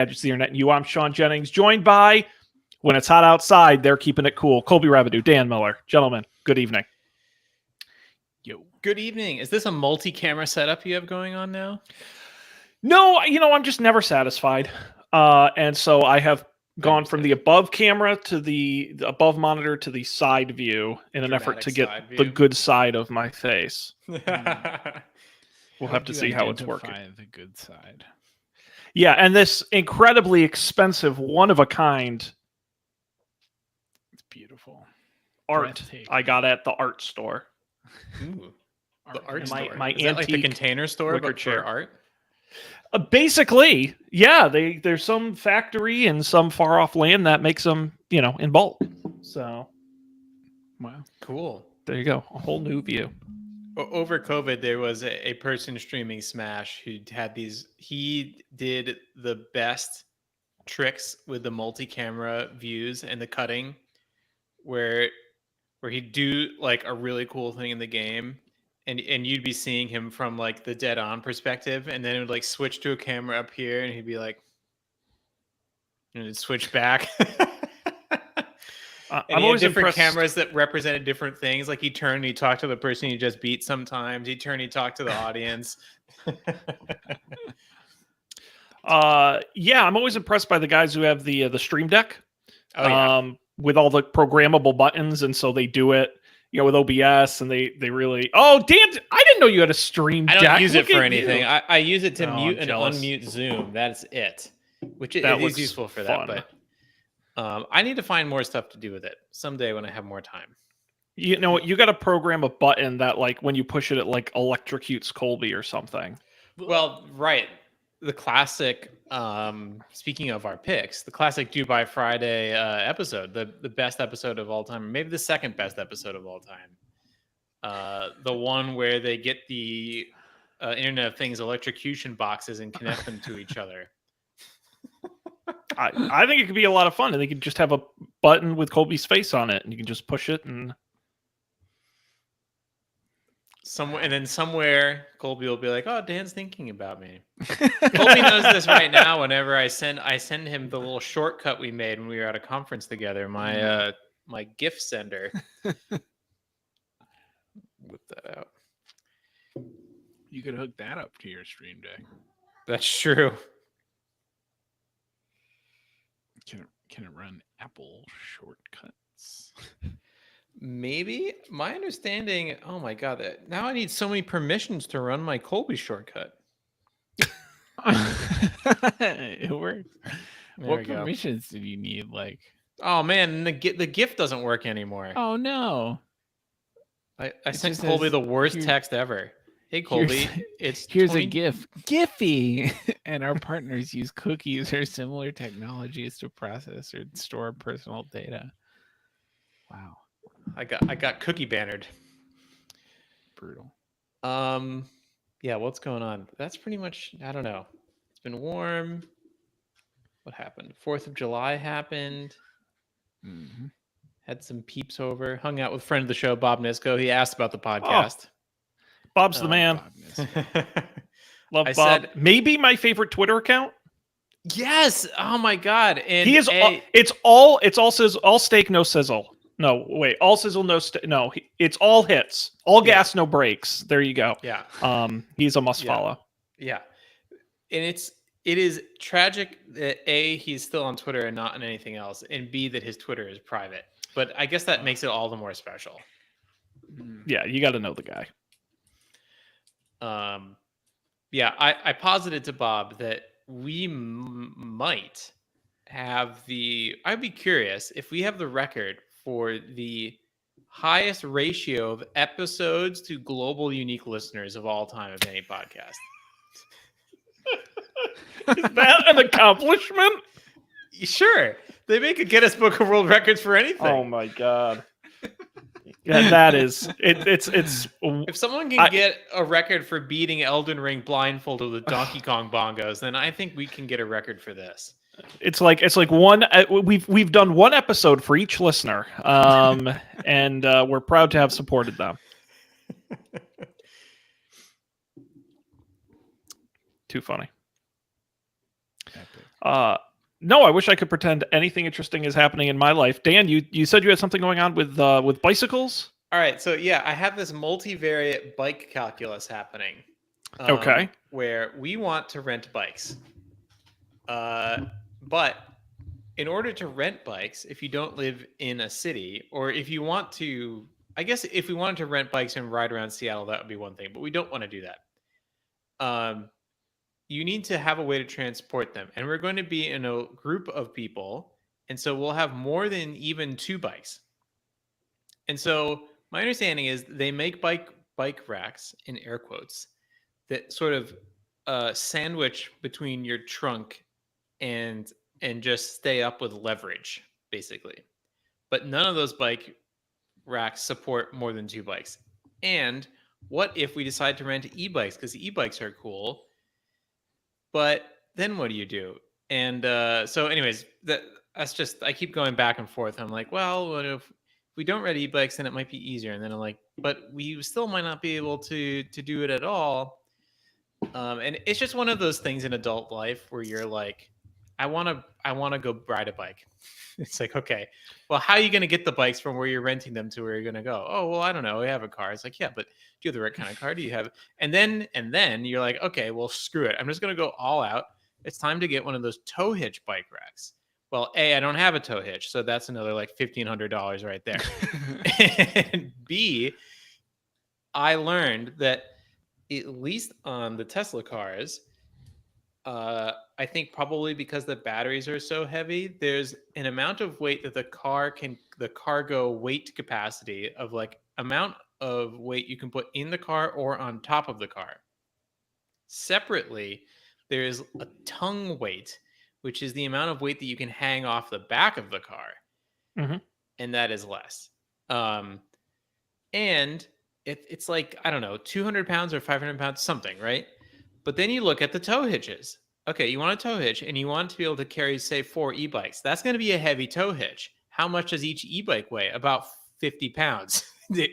Gadgets, the Internet, and you. I'm Sean Jennings, joined by, when it's hot outside, they're keeping it cool, Colby Revenue, Dan Miller. Gentlemen, good evening. Yo, good evening. Is this a multi-camera setup you have going on now? No, I'm just never satisfied. And so I have gone from the above camera to the above monitor to the side view in an effort to get the good side of my face. We'll have to see how it's working. The good side. Yeah, and this incredibly expensive, one-of-a-kind It's beautiful. art I got at the art store. Ooh, the art store. My Is that like the Container Store, but for art? Basically, yeah. There's some factory in some far-off land that makes them, in bulk. So, wow, cool. There you go. A whole new view. Over COVID, there was a person streaming Smash who had these. He did the best tricks with the multi-camera views and the cutting, where he'd do like a really cool thing in the game, and you'd be seeing him from like the dead-on perspective, and then it would like switch to a camera up here, and he'd be like, and it'd switch back. I'm always different cameras that represented different things. Like he'd turn and he'd talk to the person he just beat sometimes. He'd turn, he'd talk to the audience. Yeah, I'm always impressed by the guys who have the Stream Deck. With all the programmable buttons, and so they do it, with OBS, and they really. Oh, Dan, I didn't know you had a Stream Deck. I don't use it for anything. I use it to mute and unmute Zoom. That's it. Which it is useful for that, but. I need to find more stuff to do with it someday when I have more time. You got to program a button that, like, when you push it, it like electrocutes Colby or something. Well, right. The classic. Speaking of our picks, the classic Due by Friday episode, the best episode of all time, maybe the second best episode of all time. The one where they get the Internet of Things electrocution boxes and connect them to each other. I think it could be a lot of fun, and they could just have a button with Colby's face on it, and you can just push it, and somewhere Colby will be like, "Oh, Dan's thinking about me." Colby knows this right now. Whenever I send him the little shortcut we made when we were at a conference together, my GIF sender. Whip that out. You could hook that up to your Stream Deck. That's true. Can it run Apple shortcuts? Maybe. My understanding. Oh my god! Now I need so many permissions to run my Colby shortcut. It works. What permissions did you need? Like, oh man, the GIF doesn't work anymore. Oh no! I sent Colby the worst text ever. Hey Colby, here's a GIF. Giphy! And our partners use cookies or similar technologies to process or store personal data. Wow. I got cookie bannered. Brutal. Yeah, what's going on? That's pretty much, I don't know. It's been warm. What happened? 4th of July happened. Mm-hmm. Had some peeps over. Hung out with friend of the show, Bob Nisco. He asked about the podcast. Bob's the man. Love I Bob. said, maybe my favorite Twitter account. Yes. Oh my god. And he is. It's all sizzle, all steak, no sizzle. No, wait. All sizzle, no steak. No, it's all hits. All gas, no brakes. There you go. Yeah. He's a must follow. Yeah. And it is tragic that A, he's still on Twitter and not on anything else, and B, that his Twitter is private. But I guess that makes it all the more special. Yeah, you got to know the guy. Yeah, I posited to Bob that we might have I'd be curious if we have the record for the highest ratio of episodes to global unique listeners of all time of any podcast. Is that an accomplishment? Sure. They make a Guinness Book of World Records for anything. Oh my god. Yeah, that is it's if someone can get a record for beating Elden Ring blindfolded with Donkey Kong bongos, then I think we can get a record for this. It's like one we've done one episode for each listener, and we're proud to have supported them. Too funny. No, I wish I could pretend anything interesting is happening in my life. Dan, you said you had something going on with bicycles? All right, so yeah, I have this multivariate bike calculus happening. Okay. Where we want to rent bikes. But in order to rent bikes, if you don't live in a city, or if you want to, I guess if we wanted to rent bikes and ride around Seattle, that would be one thing, but we don't want to do that. You need to have a way to transport them. And we're going to be in a group of people. And so we'll have more than even 2 bikes. And so my understanding is they make bike racks, in air quotes, that sort of sandwich between your trunk and just stay up with leverage, basically. But none of those bike racks support more than 2 bikes. And what if we decide to rent e-bikes? Because e-bikes are cool. But then what do you do? And so anyways, that's just, I keep going back and forth. I'm like, well, what if we don't rent e-bikes, then it might be easier. And then I'm like, but we still might not be able to do it at all. And it's just one of those things in adult life where you're like, I want to go ride a bike. It's like, okay, well, how are you going to get the bikes from where you're renting them to where you're going to go? Oh, well, I don't know. We have a car. It's like, yeah, but do you have the right kind of car? Do you have? And then you're like, okay, well, screw it. I'm just going to go all out. It's time to get one of those tow hitch bike racks. Well, A, I don't have a tow hitch, so that's another like $1,500 right there. And B, I learned that at least on the Tesla cars, I think probably because the batteries are so heavy, there's an amount of weight that the cargo weight capacity of like amount of weight you can put in the car or on top of the car. Separately, there is a tongue weight, which is the amount of weight that you can hang off the back of the car. Mm-hmm. And that is less. And it's like, I don't know, 200 pounds or 500 pounds, something, right? But then you look at the tow hitches. Okay, you want a tow hitch and you want to be able to carry, say, 4 e-bikes. That's going to be a heavy tow hitch. How much does each e-bike weigh? About 50 pounds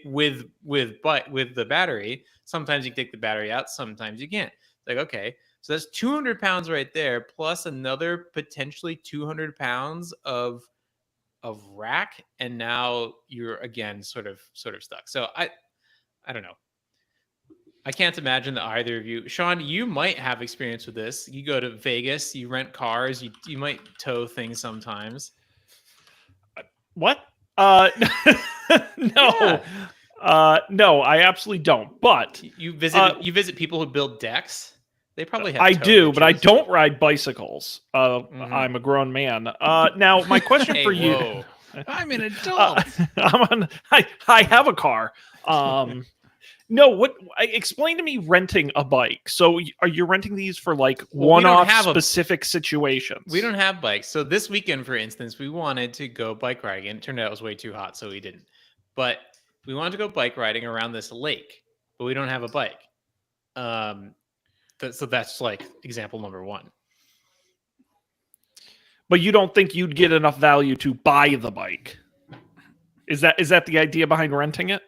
with the battery. Sometimes you can take the battery out, sometimes you can't. Like, okay, so that's 200 pounds right there, plus another potentially 200 pounds of rack, and now you're again sort of stuck. So I don't know. I can't imagine that either of you, Sean, you might have experience with this. You go to Vegas, you rent cars, you might tow things sometimes. What? No. Yeah. No, I absolutely don't. But you visit people who build decks. They probably have. I do, but I don't ride bicycles. Mm-hmm. I'm a grown man. Now, my question for you. Whoa. I'm an adult. I have a car. No, explain to me renting a bike. So are you renting these for like one-off specific situations? We don't have bikes. So this weekend, for instance, we wanted to go bike riding, and it turned out it was way too hot, so we didn't. But we wanted to go bike riding around this lake, but we don't have a bike. So that's like example number 1. But you don't think you'd get enough value to buy the bike? Is that the idea behind renting it?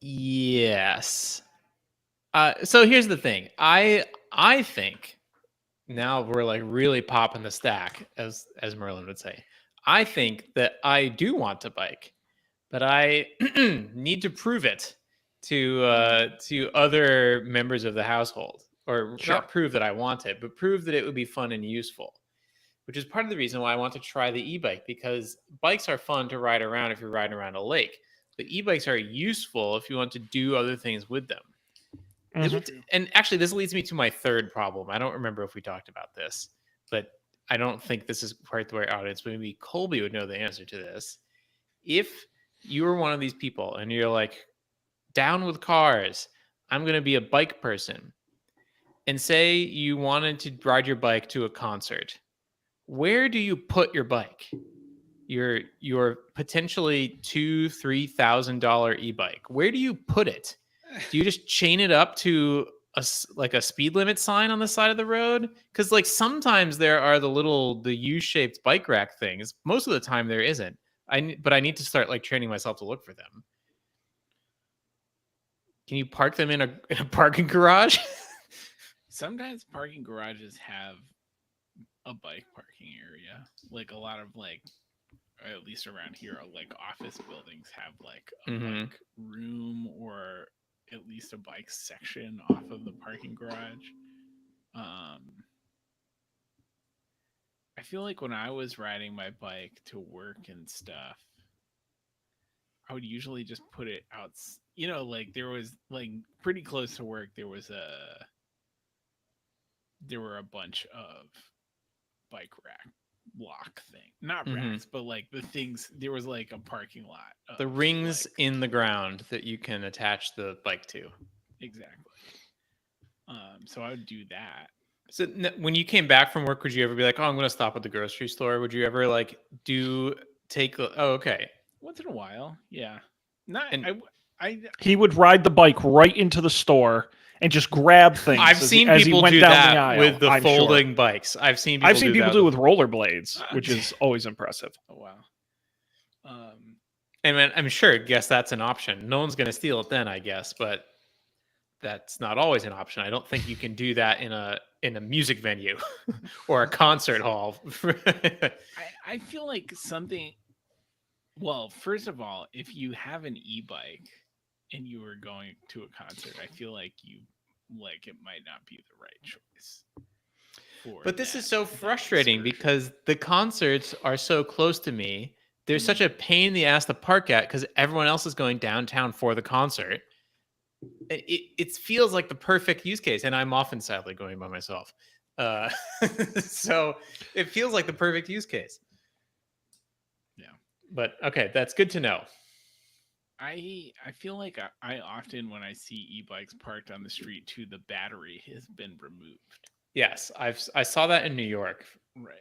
Yes. So here's the thing. I think now we're like really popping the stack, as Merlin would say. I think that I do want a bike, but I need to prove it to other members of the household, or not prove that I want it, but prove that it would be fun and useful. Which is part of the reason why I want to try the e-bike, because bikes are fun to ride around if you're riding around a lake. But e-bikes are useful if you want to do other things with them. Mm-hmm. And actually, this leads me to my third problem. I don't remember if we talked about this, but I don't think this is quite the right audience. But maybe Colby would know the answer to this. If you were one of these people and you're like, down with cars, I'm going to be a bike person, and say you wanted to ride your bike to a concert, where do you put your bike? Your potentially $2,000-$3,000 e-bike. Where do you put it? Do you just chain it up to a speed limit sign on the side of the road? Because like sometimes there are the U-shaped bike rack things. Most of the time there isn't. But I need to start like training myself to look for them. Can you park them in a parking garage? Sometimes parking garages have a bike parking area. Like a lot of like, or at least around here, like office buildings have like a bike room or at least a bike section off of the parking garage. I feel like when I was riding my bike to work and stuff, I would usually just put it out. You know, like there was like pretty close to work. There were a bunch of bike rack lock thing, not racks, but like the things. There was like a parking lot. The rings in the ground that you can attach the bike to. Exactly. So I would do that. So when you came back from work, would you ever be like, "Oh, I'm going to stop at the grocery store"? Would you ever like take? Oh, okay. Once in a while, yeah. Not. He would ride the bike right into the store and just grab things. I've seen people do that with the folding bikes. I've seen people do it with rollerblades, which is always impressive. Oh wow. And I'm sure. Guess that's an option. No one's going to steal it then, I guess, but that's not always an option. I don't think you can do that in a music venue or a concert hall. I feel like something. Well, first of all, if you have an e-bike and you were going to a concert, I feel like it might not be the right choice. But this is so frustrating because the concerts are so close to me. There's such a pain in the ass to park at because everyone else is going downtown for the concert. It feels like the perfect use case, and I'm often sadly going by myself. So it feels like the perfect use case. Yeah. But okay, that's good to know. I feel like I often, when I see e-bikes parked on the street too, the battery has been removed. Yes, I saw that in New York. Right.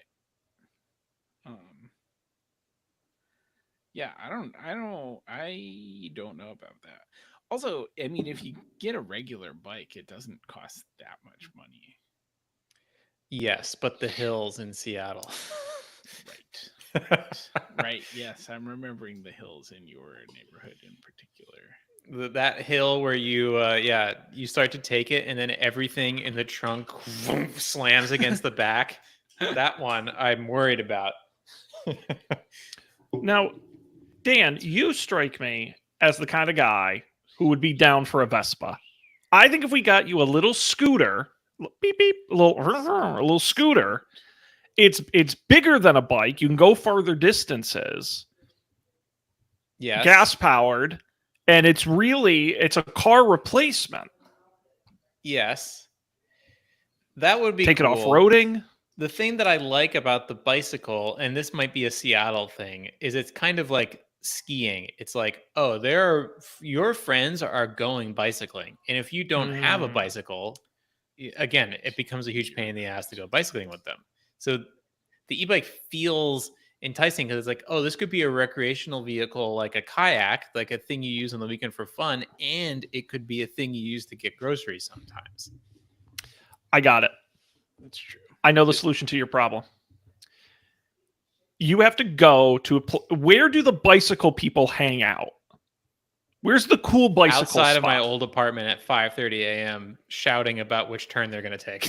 Yeah, I don't know about that. Also, I mean, if you get a regular bike, it doesn't cost that much money. Yes, but the hills in Seattle. Right. Yes, I'm remembering the hills in your neighborhood in particular. That hill where you you start to take it and then everything in the trunk slams against the back. That one I'm worried about. Now, Dan, you strike me as the kind of guy who would be down for a Vespa. I think if we got you a little scooter, beep beep, a little scooter, it's bigger than a bike. You can go farther distances. Yeah, gas powered, and it's a car replacement. Yes, that would be take cool. It off-roading. The thing that I like about the bicycle, and this might be a Seattle thing, is it's kind of like skiing. It's like, oh, your friends are going bicycling, and if you don't have a bicycle, again, it becomes a huge pain in the ass to go bicycling with them. So the e-bike feels enticing because it's like, oh, this could be a recreational vehicle, like a kayak, like a thing you use on the weekend for fun, and it could be a thing you use to get groceries sometimes. I got it. That's true. I know the solution to your problem. You have to go to where do the bicycle people hang out? Where's the cool bicycle outside spot? Of my old apartment at 5:30 a.m. shouting about which turn they're going to take.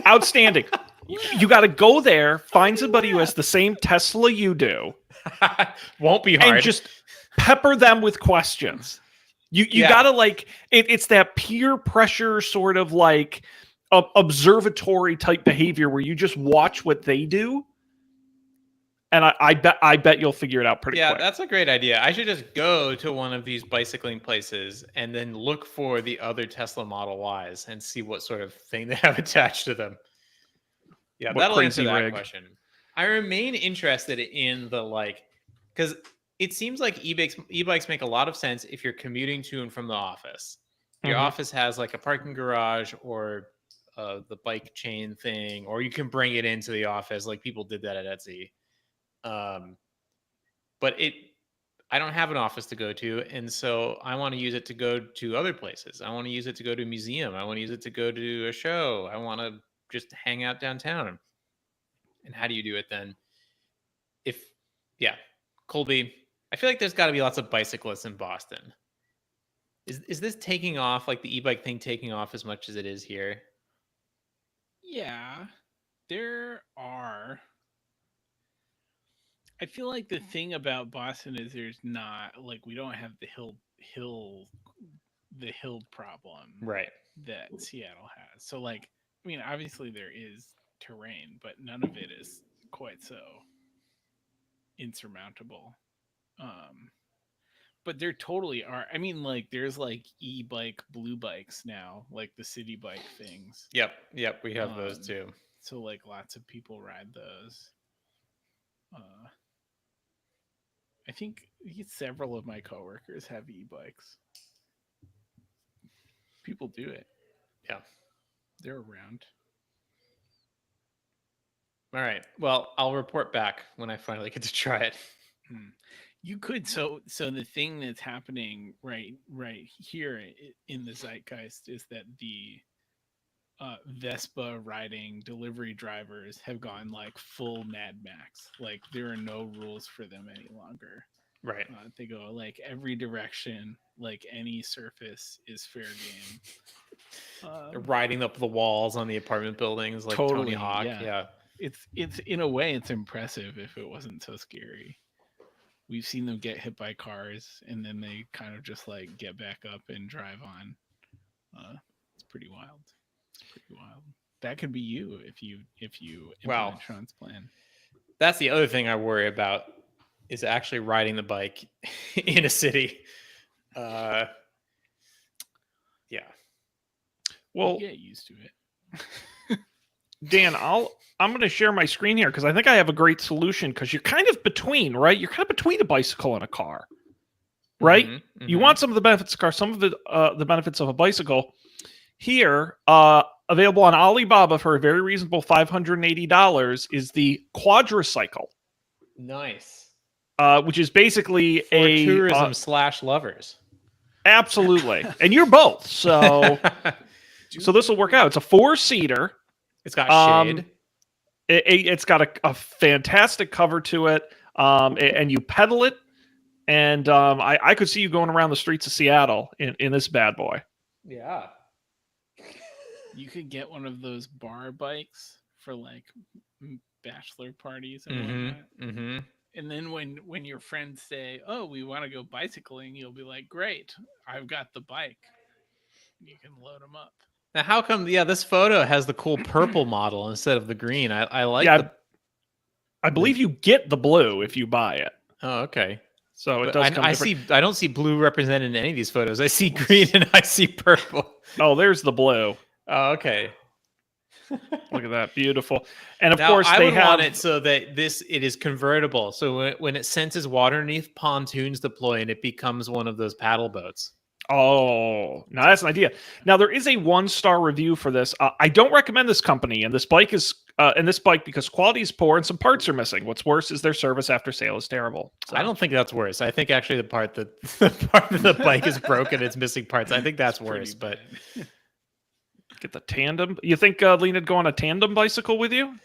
Outstanding. You got to go there, find somebody who has the same Tesla you do. Won't be hard. And just pepper them with questions. You got to like, it's that peer pressure sort of like observatory type behavior where you just watch what they do. And I bet you'll figure it out pretty quick. Yeah, that's a great idea. I should just go to one of these bicycling places and then look for the other Tesla Model Ys and see what sort of thing they have attached to them. Yeah, that'll answer that question. I remain interested in the because it seems like e-bikes make a lot of sense if you're commuting to and from the office. Your office has like a parking garage or the bike chain thing, or you can bring it into the office like people did that at Etsy. But I don't have an office to go to, and so I want to use it to go to other places. I want to use it to go to a museum. I want to use it to go to a show. I want to just hang out downtown. And how do you do it then? Colby, I feel like there's got to be lots of bicyclists in Boston. Is this taking off, like the e-bike thing taking off as much as it is here? Yeah. There are. I feel like the thing about Boston is there's not like we don't have the hill problem Right. that Seattle has. So like I mean obviously there is terrain, but none of it is quite so insurmountable. Um but there totally are. I mean like there's like e-bike blue bikes now, like the city bike things. Yep. We have those too. So like lots of people ride those. I think several of my coworkers have e-bikes. People do it. Yeah. They're around. All right. Well, I'll report back when I finally get to try it. You could. So the thing that's happening right here in the zeitgeist is that the Vespa riding delivery drivers have gone like full Mad Max. Like there are no rules for them any longer. Right. They go like every direction, like any surface is fair game. They're riding up the walls on the apartment buildings like totally, Tony Hawk. Yeah. It's in a way it's impressive if it wasn't so scary. We've seen them get hit by cars and then they kind of just like get back up and drive on. It's pretty wild. That could be you if you implement Sean's plan. That's the other thing I worry about is actually riding the bike in a city. Yeah. Well, you get used to it. Dan, I'm going to share my screen here because I think I have a great solution because you're kind of between, right? You're kind of between a bicycle and a car, right? Mm-hmm. You want some of the benefits of a car, some of the benefits of a bicycle. Here, available on Alibaba for a very reasonable $580 is the Quadricycle. Nice. Which is basically for tourism / lovers. Absolutely. And you're both. So so this will work out. It's a 4-seater. It's got shade. It's got a fantastic cover to it. And you pedal it. And I could see you going around the streets of Seattle in this bad boy. Yeah. You could get one of those bar bikes for like bachelor parties and whatnot. Mm-hmm. And then when your friends say, "Oh, we want to go bicycling," you'll be like, "Great, I've got the bike." You can load them up. Now, how come? Yeah, this photo has the cool purple model instead of the green. I like. Yeah, I believe you get the blue if you buy it. Oh, okay. So it does. I don't see blue represented in any of these photos. I see green and I see purple. Oh, there's the blue. Oh, okay. Look at that, beautiful. And of now, course, I they would have want it so that it is convertible. So when it senses water underneath, pontoons deploy, and it becomes one of those paddle boats. Oh, now that's an idea. Now there is a 1-star review for this. I don't recommend this company, and this bike because quality is poor and some parts are missing. What's worse is their service after sale is terrible. So. I don't think that's worse. I think actually the part that the bike is broken, it's missing parts. I think that's worse. But get the tandem. You think Lena'd go on a tandem bicycle with you?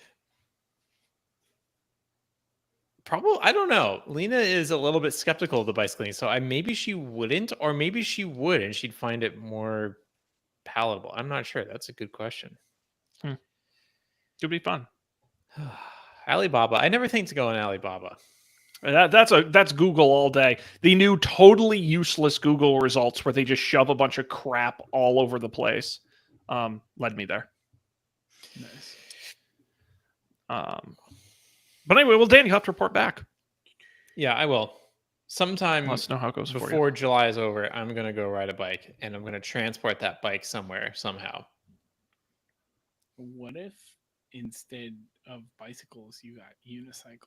Probably, I don't know. Lena is a little bit skeptical of the bicycling, so maybe she wouldn't, or maybe she would, and she'd find it more palatable. I'm not sure. That's a good question. Could be fun. Alibaba. I never think to go on Alibaba. That's Google all day. The new totally useless Google results where they just shove a bunch of crap all over the place. Led me there. Nice. But anyway, well, Dan, you have to report back. Yeah, I will. Sometime Let us know how it goes before July is over, I'm going to go ride a bike, and I'm going to transport that bike somewhere, somehow. What if instead of bicycles, you got unicycles?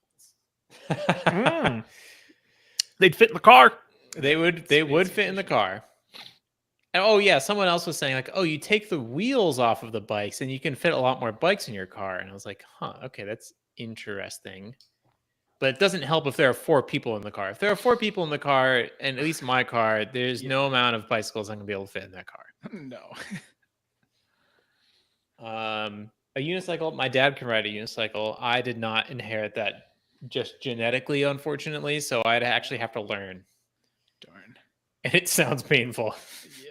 They'd fit in the car. They would fit in the car. And, oh, yeah, someone else was saying, like, oh, you take the wheels off of the bikes, and you can fit a lot more bikes in your car. And I was like, huh, okay, that's interesting. But it doesn't help if there are 4 people in the car. If there are 4 people in the car, and at least my car, there's no amount of bicycles I'm gonna be able to fit in that car. No. A unicycle, my dad can ride a unicycle. I did not inherit that just genetically, unfortunately, so I'd actually have to learn. Darn. And it sounds painful. Yeah.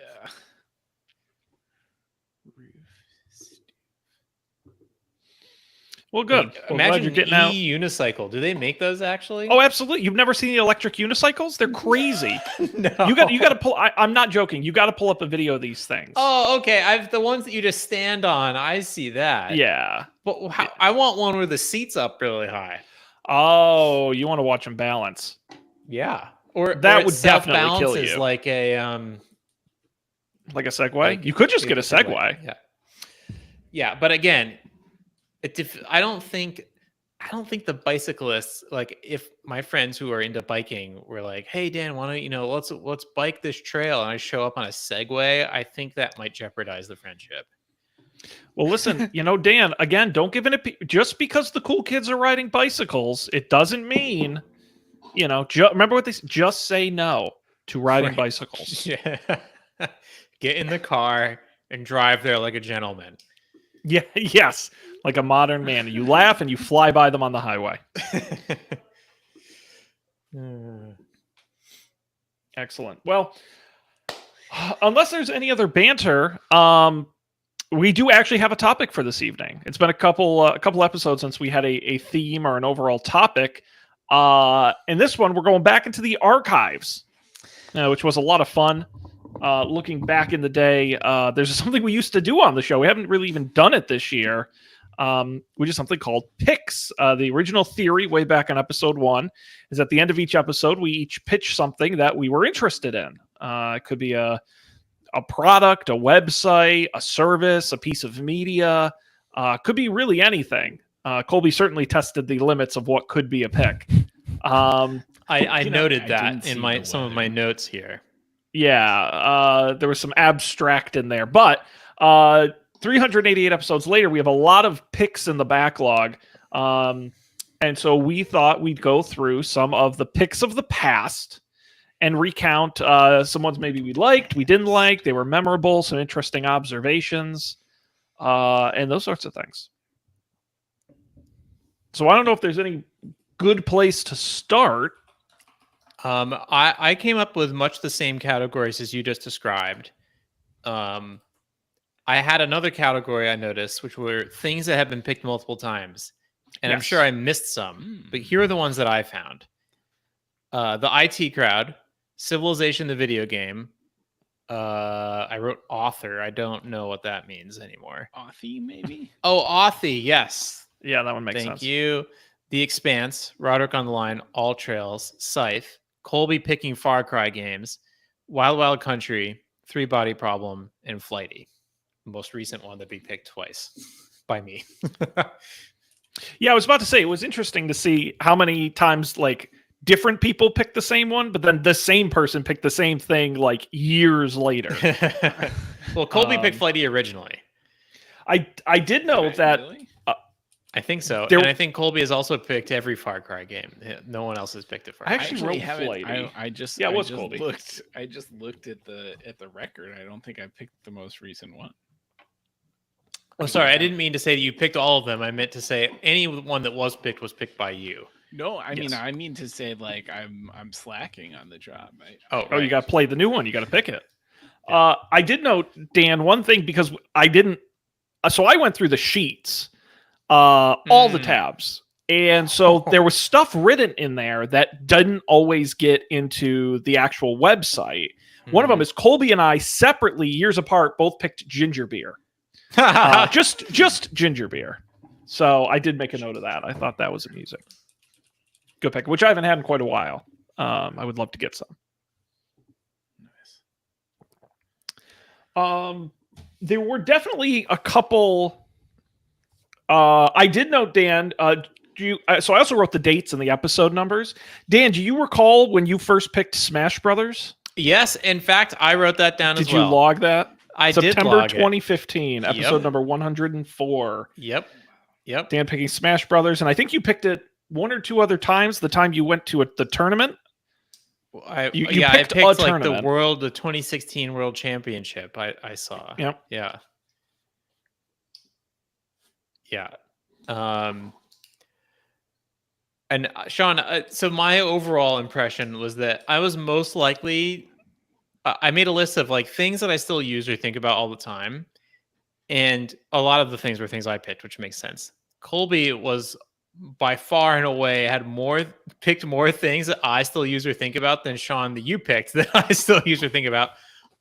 Well, good. Like, Well, glad imagine you're getting out. unicycle. Do they make those actually? Oh, absolutely. You've never seen the electric unicycles? They're crazy. No. You got to pull. I'm not joking. You got to pull up a video of these things. Oh, okay. I've the ones that you just stand on. I see that. Yeah. But I want one where the seat's up really high. Oh, you want to watch them balance? Yeah. Or that or would definitely kill self-balances you. like a Segway. like- You could just get a Segway. Yeah. Yeah, but again, I don't think the bicyclists, like if my friends who are into biking were like, "Hey Dan, why don't let's bike this trail," and I show up on a Segway, I think that might jeopardize the friendship. Well, listen, Dan, again, don't give it just because the cool kids are riding bicycles, it doesn't mean, remember what they say, just say no to riding bicycles. Yeah. Get in the car and drive there like a gentleman. Yeah, yes, like a modern man. You laugh and you fly by them on the highway. Excellent. Well, unless there's any other banter, we do actually have a topic for this evening. It's been a couple episodes since we had a theme or an overall topic. In this one, we're going back into the archives, which was a lot of fun. Looking back in the day, there's something we used to do on the show. We haven't really even done it this year. We did something called Picks. The original theory way back on episode 1 is at the end of each episode, we each pitch something that we were interested in. It could be a product, a website, a service, a piece of media. Could be really anything. Colby certainly tested the limits of what could be a pick. I noted that in some of my notes here. Yeah, there was some abstract in there, but 388 episodes later, we have a lot of picks in the backlog, and so we thought we'd go through some of the picks of the past and recount some ones maybe we liked, we didn't like, they were memorable, some interesting observations, and those sorts of things. So I don't know if there's any good place to start. I came up with much the same categories as you just described. I had another category I noticed, which were things that have been picked multiple times. And Yes. I'm sure I missed some, but here are the ones that I found. The IT crowd, Civilization the video game. I wrote author. I don't know what that means anymore. Authy, maybe? Oh, Authy, yes. Yeah, that one makes sense. Thank you. The Expanse, Roderick on the Line, All Trails, Scythe, Colby picking Far Cry games, Wild Wild Country, Three Body Problem, and Flighty. The most recent one that we picked twice by me. Yeah, I was about to say, it was interesting to see how many times different people picked the same one, but then the same person picked the same thing years later. Well, Colby picked Flighty originally. I did know that. Really? I think so. And I think Colby has also picked every Far Cry game. No one else has picked it for I actually wrote haven't. Flighty. I just Colby. looked. I just looked at the record. I don't think I picked the most recent one. Oh, sorry. I didn't mean to say that you picked all of them. I meant to say any one that was picked by you. No, I mean to say I'm slacking on the job. Oh, you got to play the new one. You got to pick it. I did note, Dan, one thing because I didn't. So I went through the sheets. All the tabs. And so there was stuff written in there that didn't always get into the actual website. One of them is Colby and I separately, years apart, both picked ginger beer. Just ginger beer. So I did make a note of that. I thought that was amusing. Good pick, which I haven't had in quite a while. I would love to get some. Nice. There were definitely a couple. I did note, Dan. So I also wrote the dates and the episode numbers. Dan, do you recall when you first picked Smash Brothers? Yes, in fact, I wrote that down as well. Did you log that? I did September log 2015, episode number 104. Yep. Dan picking Smash Brothers, and I think you picked it one or two other times. The time you went to the tournament. I picked the 2016 World Championship. I saw. Yep. Yeah. And Sean, so my overall impression was that I was most likely. I made a list of things that I still use or think about all the time, and a lot of the things were things I picked, which makes sense. Colby was by far and away picked more things that I still use or think about than Sean that you picked that I still use or think about.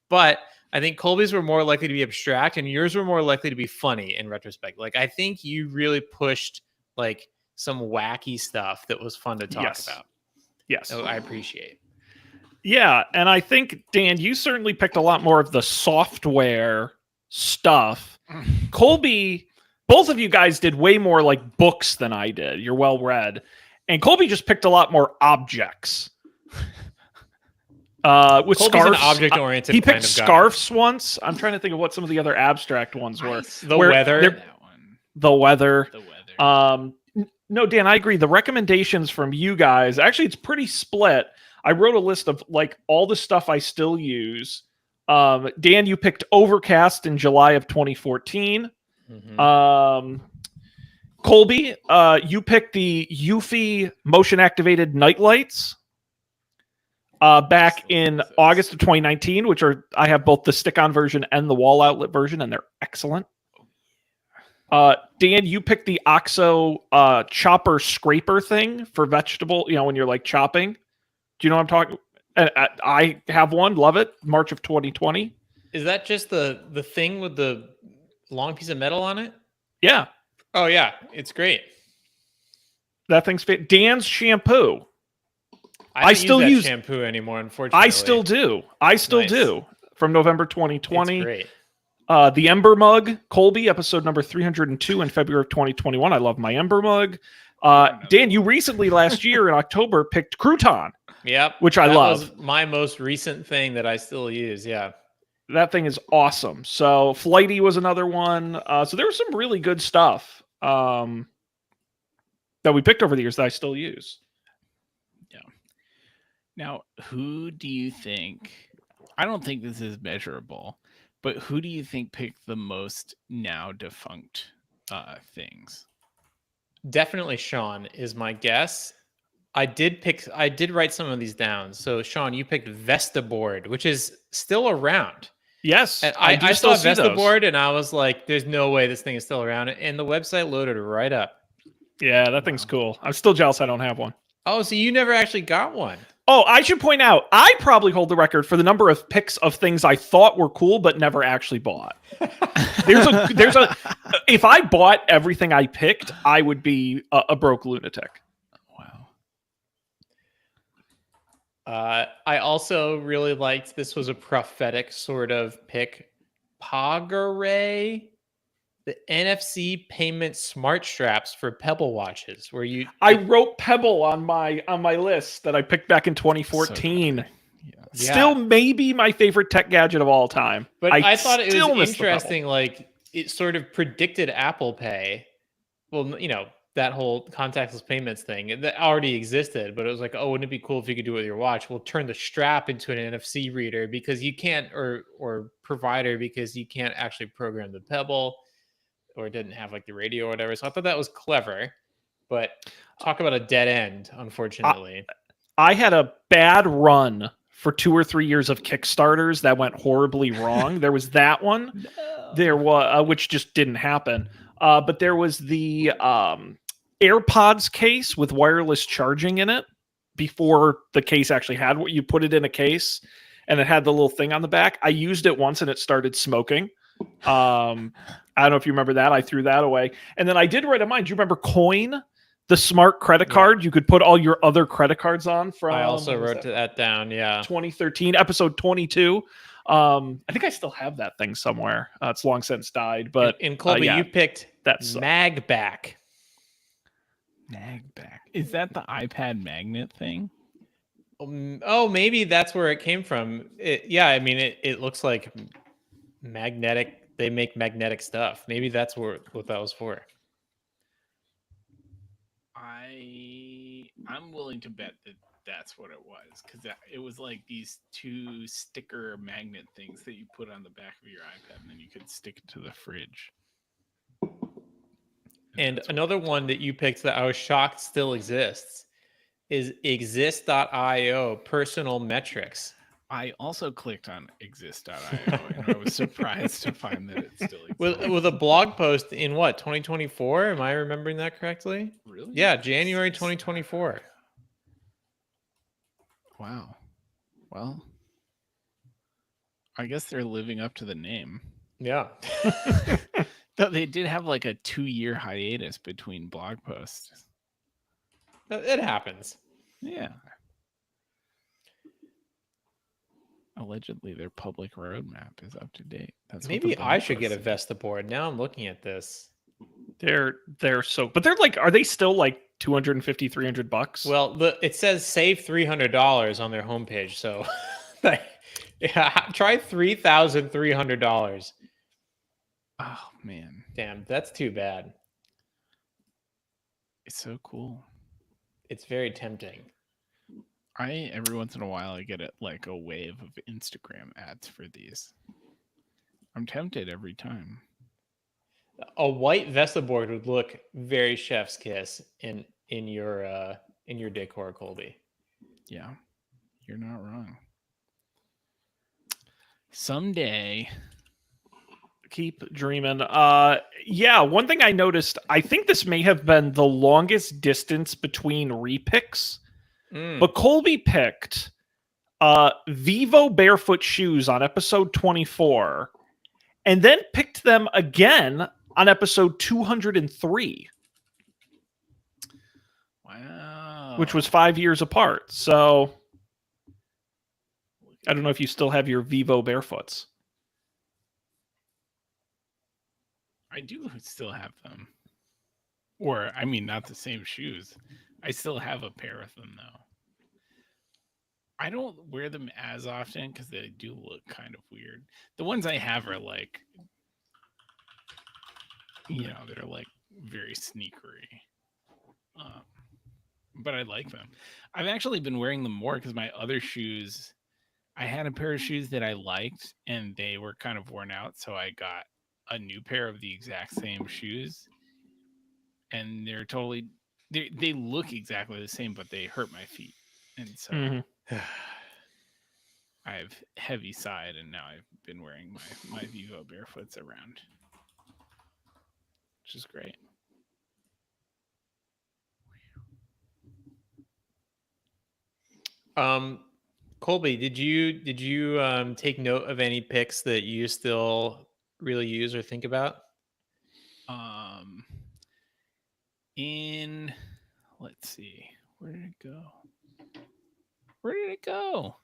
But I think Colby's were more likely to be abstract and yours were more likely to be funny in retrospect. Like, I think you really pushed like some wacky stuff that was fun to talk about. Yes. So I appreciate. Yeah. And I think, Dan, you certainly picked a lot more of the software stuff. Colby, both of you guys did way more like books than I did. You're well read. And Colby just picked a lot more objects. With Colby's scarves, an object-oriented. he picked scarves once. I'm trying to think of what some of the other abstract ones were. The weather. The weather. No, Dan, I agree. The recommendations from you guys, actually, it's pretty split. I wrote a list of like all the stuff I still use. Dan, you picked Overcast in July of 2014. Colby, you picked the Eufy motion-activated night lights back in August of 2019, which I have both the stick-on version and the wall outlet version, and they're excellent. Dan, you picked the OXO chopper scraper thing for vegetable, when you're like chopping. Do you know what I'm talking? I have one, love it. March of 2020. Is that just the thing with the long piece of metal on it? Yeah. Oh yeah, it's great. That thing's Dan's shampoo. I still use shampoo anymore, unfortunately. I still do. Do. From November 2020. It's great. The Ember Mug, Colby, episode number 302 in February of 2021. I love my Ember Mug. Dan, you recently last year in October picked Crouton. Yep. Which I love. That was my most recent thing that I still use. Yeah. That thing is awesome. So Flighty was another one. So there was some really good stuff that we picked over the years that I still use. Yeah. Now, who do you think? I don't think this is measurable, but who do you think picked the most now defunct things? Definitely Sean is my guess. I did write some of these down. So Sean, you picked Vestaboard, which is still around. Yes. And I saw Vestaboard and I was like, there's no way this thing is still around. And the website loaded right up. Yeah, that thing's cool. I'm still jealous I don't have one. Oh, so you never actually got one. Oh, I should point out, I probably hold the record for the number of picks of things I thought were cool but never actually bought. If I bought everything I picked, I would be a broke lunatic. Wow. I also really liked, this was a prophetic sort of pick, Pagaray, the NFC payment smart straps for Pebble watches, where I wrote Pebble on my list that I picked back in 2014. So still maybe my favorite tech gadget of all time. But I thought it was interesting, like it sort of predicted Apple Pay. Well, that whole contactless payments thing that already existed, but it was like, oh, wouldn't it be cool if you could do it with your watch? We'll turn the strap into an NFC reader because you can't, or provider, because you can't actually program the Pebble, or it didn't have like the radio or whatever. So I thought that was clever, but talk about a dead end, unfortunately. I had a bad run for 2 or 3 years of Kickstarters that went horribly wrong. There was that one. There was, which just didn't happen. But there was the AirPods case with wireless charging in it before the case actually had what you put it in a case, and it had the little thing on the back. I used it once and it started smoking. I don't know if you remember that. I threw that away. And then I did write a mind. Do you remember Coin, the smart credit card? You could put all your other credit cards on from. I also wrote that down. Yeah. 2013, episode 22. I think I still have that thing somewhere. It's long since died. But in Colby, you picked that's Magback. Magback. Is that the iPad magnet thing? Oh, maybe that's where it came from. It looks like magnetic. They make magnetic stuff. Maybe that's what that was for. I'm willing to bet that that's what it was, because it was like these 2 sticker magnet things that you put on the back of your iPad, and then you could stick it to the fridge. And another one that you picked that I was shocked still exists is exist.io personal metrics. I also clicked on exist.io and I was surprised to find that it still exists. With a blog post in what, 2024? Am I remembering that correctly? Really? Yeah, January 2024. Wow. Well, I guess they're living up to the name. Yeah. Though they did have like a 2-year hiatus between blog posts. It happens. Yeah. Allegedly, their public roadmap is up to date. That's Maybe I should get a Vesta board. Now I'm looking at this. They're so, but they're like, are they still like $250, $300? Well, it says save $300 on their homepage. So yeah, try $3,300. Oh man, damn, that's too bad. It's so cool. It's very tempting. Every once in a while I get like a wave of Instagram ads for these. I'm tempted every time. A white Vesta board would look very chef's kiss in your decor, Colby. Yeah, you're not wrong. Someday, keep dreaming. Yeah, one thing I noticed, I think this may have been the longest distance between repicks. But Colby picked Vivo barefoot shoes on episode 24 and then picked them again on episode 203. Wow. Which was 5 years apart. So I don't know if you still have your Vivo barefoots. I do still have them. Or, I mean, not the same shoes. I still have a pair of them, though. I don't wear them as often because they do look kind of weird. The ones I have are like, they're like very sneakery. But I like them. I've actually been wearing them more because my other shoes, I had a pair of shoes that I liked and they were kind of worn out. So I got a new pair of the exact same shoes. And they're totally, they look exactly the same, but they hurt my feet. And so I've heavy sighed, and now I've been wearing my Vivo barefoots around, which is great. Colby, did you take note of any picks that you still really use or think about? Let's see, where did it go? Where did it go?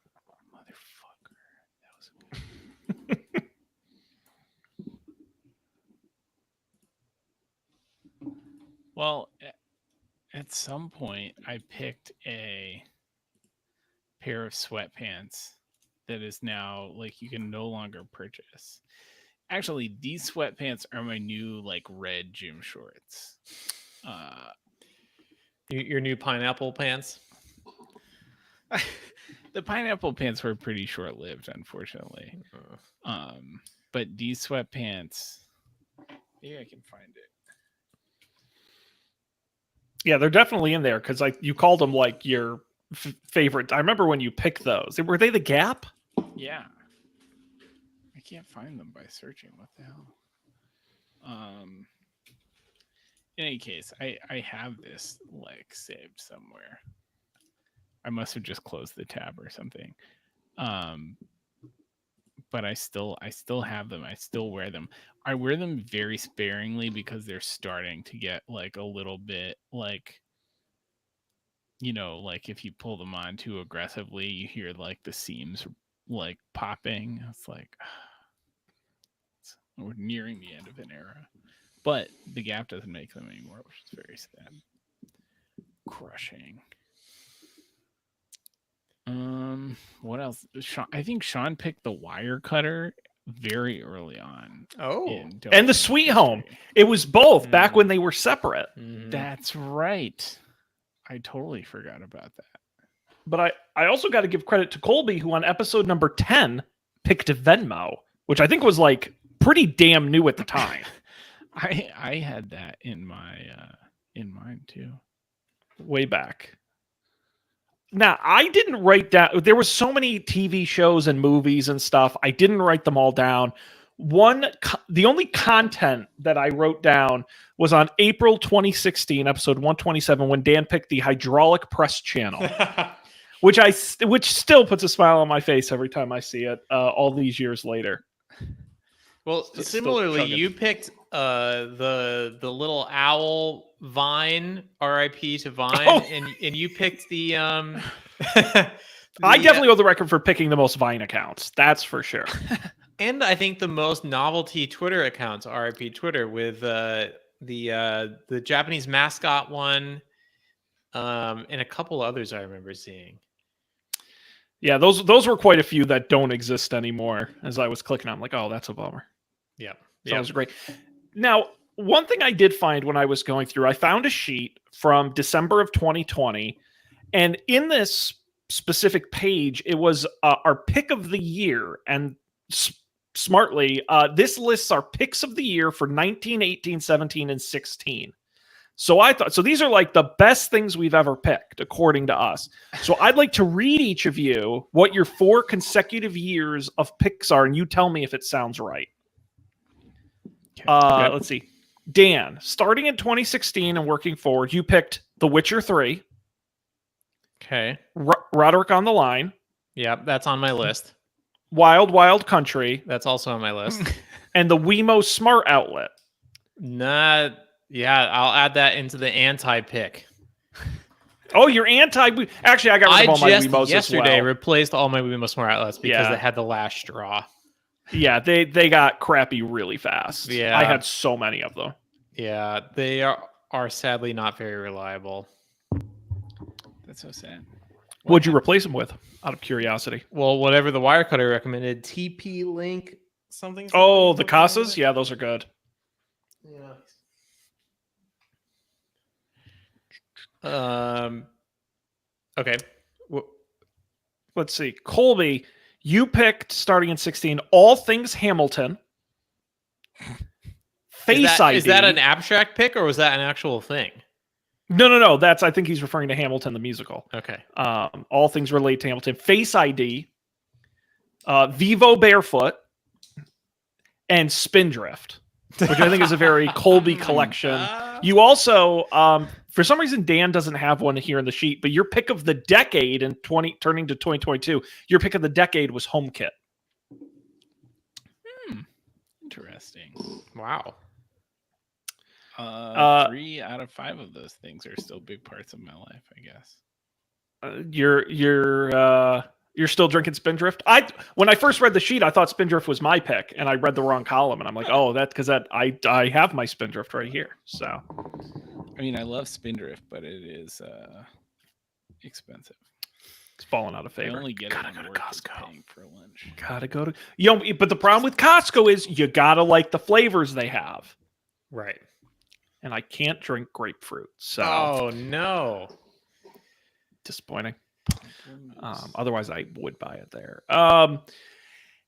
Motherfucker. That was Well, at some point, I picked a pair of sweatpants that is now like you can no longer purchase. Actually, these sweatpants are my new like red gym shorts. Your new pineapple pants? The pineapple pants were pretty short-lived, unfortunately. But these sweatpants, maybe I can find it. Yeah, they're definitely in there because you called them like your favorite. I remember when you picked those. Were they the Gap? Yeah. I can't find them by searching. What the hell? In any case, I have this like saved somewhere. I must have just closed the tab or something. But I still have them. I still wear them. I wear them very sparingly because they're starting to get like a little bit like, like if you pull them on too aggressively, you hear like the seams like popping. It's like we're nearing the end of an era. But the Gap doesn't make them anymore, which is very sad. Crushing. What else? I think Sean picked the wire cutter very early on. Oh, and the Sweet Home. It was both back when they were separate. That's right. I totally forgot about that. But I also got to give credit to Colby, who on episode number 10 picked Venmo, which I think was like pretty damn new at the time. I had that in mine too. Way back. Now, I didn't write down. There were so many TV shows and movies and stuff. I didn't write them all down. The only content that I wrote down was on April 2016, episode 127, when Dan picked the hydraulic press channel, which still puts a smile on my face every time I see it, all these years later. Well, similarly, you picked the little owl Vine, RIP to Vine, and you picked the I definitely hold the record for picking the most Vine accounts. That's for sure. And I think the most novelty Twitter accounts, RIP Twitter, with the Japanese mascot one, and a couple others I remember seeing. Yeah, those were quite a few that don't exist anymore. As I was clicking, I'm like, oh, that's a bummer. Yeah, that was great. Now, one thing I did find when I was going through, I found a sheet from December of 2020, and in this specific page, it was our pick of the year, and smartly, this lists our picks of the year for 19, 18, 17, and 16. So I thought, these are like the best things we've ever picked, according to us. So I'd like to read each of you what your 4 consecutive years of picks are, and you tell me if it sounds right. Okay. Let's see. Dan, starting in 2016 and working forward, you picked The Witcher 3. Okay. Roderick on the Line. Yep, that's on my list. Wild Wild Country. That's also on my list. And the Wemo Smart Outlet. Yeah, I'll add that into the anti-pick. Oh, you're anti. Actually, I got rid of all my Wemos yesterday as well. Replaced all my Wemo Smart Outlets because they had the last straw. Yeah, they got crappy really fast. Yeah, I had so many of them. Yeah, they are sadly not very reliable. That's so sad. What'd you replace them with? Out of curiosity. Well, whatever the Wirecutter recommended, TP-Link something. Oh, the Casas? Yeah, those are good. Yeah. Okay. Let's see. Colby, you picked, starting in 16, All Things Hamilton. Face ID. Is that an abstract pick or was that an actual thing? No. I think he's referring to Hamilton, the musical. Okay. All things relate to Hamilton. Face ID. Vivo Barefoot. And Spindrift, which I think is a very Colby collection. You also, for some reason, Dan doesn't have one here in the sheet, but your pick of the decade in turning to 2022, your pick of the decade was HomeKit. Interesting. Wow. 3 out of 5 of those things are still big parts of my life, I guess. You're still drinking Spindrift? When I first read the sheet, I thought Spindrift was my pick, and I read the wrong column, and I'm like, oh, that's because I have my Spindrift right here. So, I mean, I love Spindrift, but it is expensive. It's falling out of favor. I only get gotta it go to work Costco. paying for lunch. Gotta go to but the problem with Costco is you gotta like the flavors they have, right? And I can't drink grapefruit, so oh no, disappointing. Otherwise, I would buy it there. And